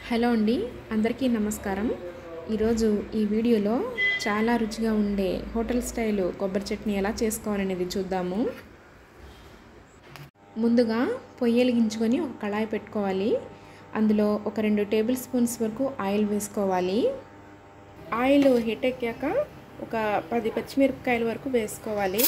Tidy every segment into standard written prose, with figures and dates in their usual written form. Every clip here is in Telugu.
హలో అండి, అందరికీ నమస్కారం. ఈరోజు ఈ వీడియోలో చాలా రుచిగా ఉండే హోటల్ స్టైల్ కొబ్బరి చట్నీ ఎలా చేసుకోవాలనేది చూద్దాము. ముందుగా పొయ్యి వెలిగించుకొని ఒక కళాయి పెట్టుకోవాలి. అందులో ఒక 2 టేబుల్ స్పూన్స్ వరకు ఆయిల్ వేసుకోవాలి. ఆయిల్ హీట్ ఎక్కాక ఒక 10 పచ్చిమిరపకాయల వరకు వేసుకోవాలి.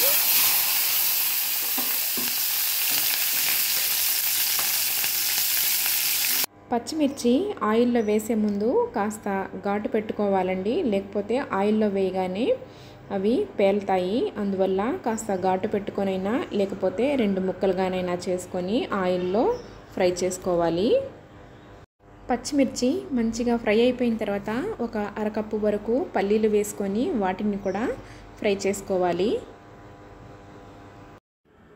పచ్చిమిర్చి ఆయిల్లో వేసే ముందు కాస్త ఘాటు పెట్టుకోవాలండి, లేకపోతే ఆయిల్లో వేయగానే అవి పేలుతాయి. అందువల్ల కాస్త ఘాటు పెట్టుకొనైనా లేకపోతే 2 ముక్కలుగానైనా చేసుకొని ఆయిల్లో ఫ్రై చేసుకోవాలి. పచ్చిమిర్చి మంచిగా ఫ్రై అయిపోయిన తర్వాత ఒక అరకప్పు వరకు పల్లీలు వేసుకొని వాటిని కూడా ఫ్రై చేసుకోవాలి.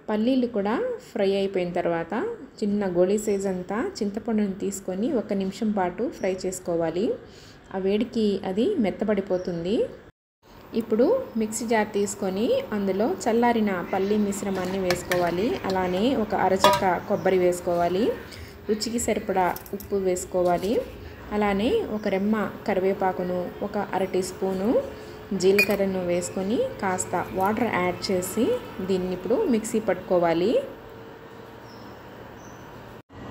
పల్లీలు కూడా ఫ్రై అయిపోయిన తర్వాత చిన్న గోళీ సైజ్ అంతా చింతపండుని తీసుకొని 1 నిమిషం పాటు ఫ్రై చేసుకోవాలి. ఆ వేడికి అది మెత్తబడిపోతుంది. ఇప్పుడు మిక్సీ జార్ తీసుకొని అందులో చల్లారిన పల్లీ మిశ్రమాన్ని వేసుకోవాలి. అలానే ఒక అరచక్క కొబ్బరి వేసుకోవాలి. రుచికి సరిపడా ఉప్పు వేసుకోవాలి. అలానే ఒక రెమ్మ కరివేపాకును, ఒక 1/2 టీ స్పూను జీలకర్రను వేసుకొని కాస్త వాటర్ యాడ్ చేసి దీన్ని ఇప్పుడు మిక్సీ పట్టుకోవాలి.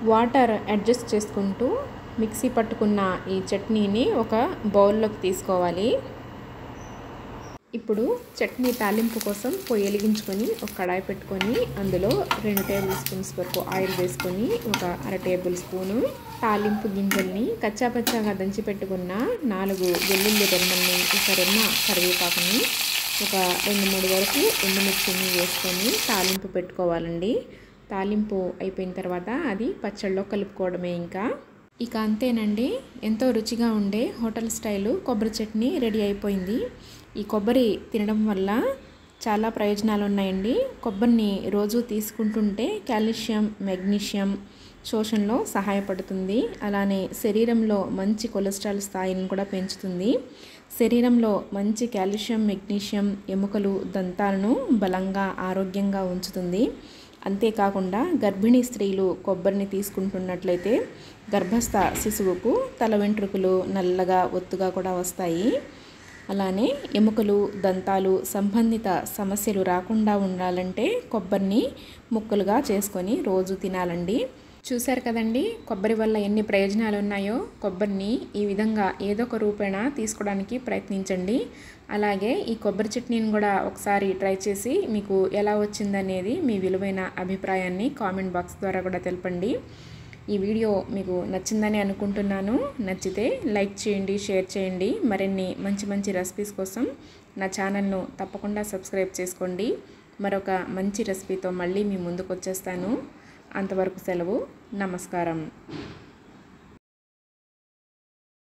వాటర్ అడ్జస్ట్ చేసుకుంటూ మిక్సీ పట్టుకున్న ఈ చట్నీని ఒక బౌల్లోకి తీసుకోవాలి. ఇప్పుడు చట్నీ తాలింపు కోసం పొయ్యి వెలిగించుకొని ఒక కడాయి పెట్టుకొని అందులో 2 టేబుల్ స్పూన్స్ వరకు ఆయిల్ వేసుకొని ఒక 1/2 టేబుల్ స్పూను తాలింపు గింజల్ని కచ్చాపచ్చాగా దంచి పెట్టుకున్న 4 వెల్లుల్లి రెమ్మల్ని, ఒక రెమ్మ కరివేపాకుని, ఒక 2-3 వరకు ఎండుమిర్చిని వేసుకొని తాలింపు పెట్టుకోవాలండి. తాలింపు అయిపోయిన తర్వాత అది పచ్చళ్ళలో కలుపుకోవడమే. ఇక అంతేనండి, ఎంతో రుచిగా ఉండే హోటల్ స్టైలు కొబ్బరి చట్నీ రెడీ అయిపోయింది. ఈ కొబ్బరి తినడం వల్ల చాలా ప్రయోజనాలు ఉన్నాయండి. కొబ్బరిని రోజు తీసుకుంటుంటే కాల్షియం, మెగ్నీషియం శోషణలో సహాయపడుతుంది. అలానే శరీరంలో మంచి కొలెస్ట్రాల్ స్థాయిని కూడా పెంచుతుంది. శరీరంలో మంచి కాల్షియం, మెగ్నీషియం ఎముకలు, దంతాలను బలంగా ఆరోగ్యంగా ఉంచుతుంది. అంతేకాకుండా గర్భిణీ స్త్రీలు కొబ్బరిని తీసుకుంటున్నట్లయితే గర్భస్థ శిశువుకు తల వెంట్రుకలు నల్లగా ఒత్తుగా కూడా వస్తాయి. అలానే ఎముకలు, దంతాలు సంబంధిత సమస్యలు రాకుండా ఉండాలంటే కొబ్బరిని ముక్కలుగా చేసుకొని రోజు తినాలండి. చూశారు కదండి, కొబ్బరి వల్ల ఎన్ని ప్రయోజనాలు ఉన్నాయో. కొబ్బరిని ఈ విధంగా ఏదో ఒక రూపేణ తీసుకోవడానికి ప్రయత్నించండి. అలాగే ఈ కొబ్బరి చట్నీని కూడా ఒకసారి ట్రై చేసి మీకు ఎలా వచ్చిందనేది మీ విలువైన అభిప్రాయాన్ని కామెంట్ బాక్స్ ద్వారా కూడా తెలపండి. ఈ వీడియో మీకు నచ్చిందని అనుకుంటున్నాను. నచ్చితే లైక్ చేయండి, షేర్ చేయండి. మరిన్ని మంచి రెసిపీస్ కోసం నా ఛానల్ను తప్పకుండా సబ్స్క్రైబ్ చేసుకోండి. మరొక మంచి రెసిపీతో మళ్ళీ మీ ముందుకు వచ్చేస్తాను. అంతవరకు సెలవు. నమస్కారం.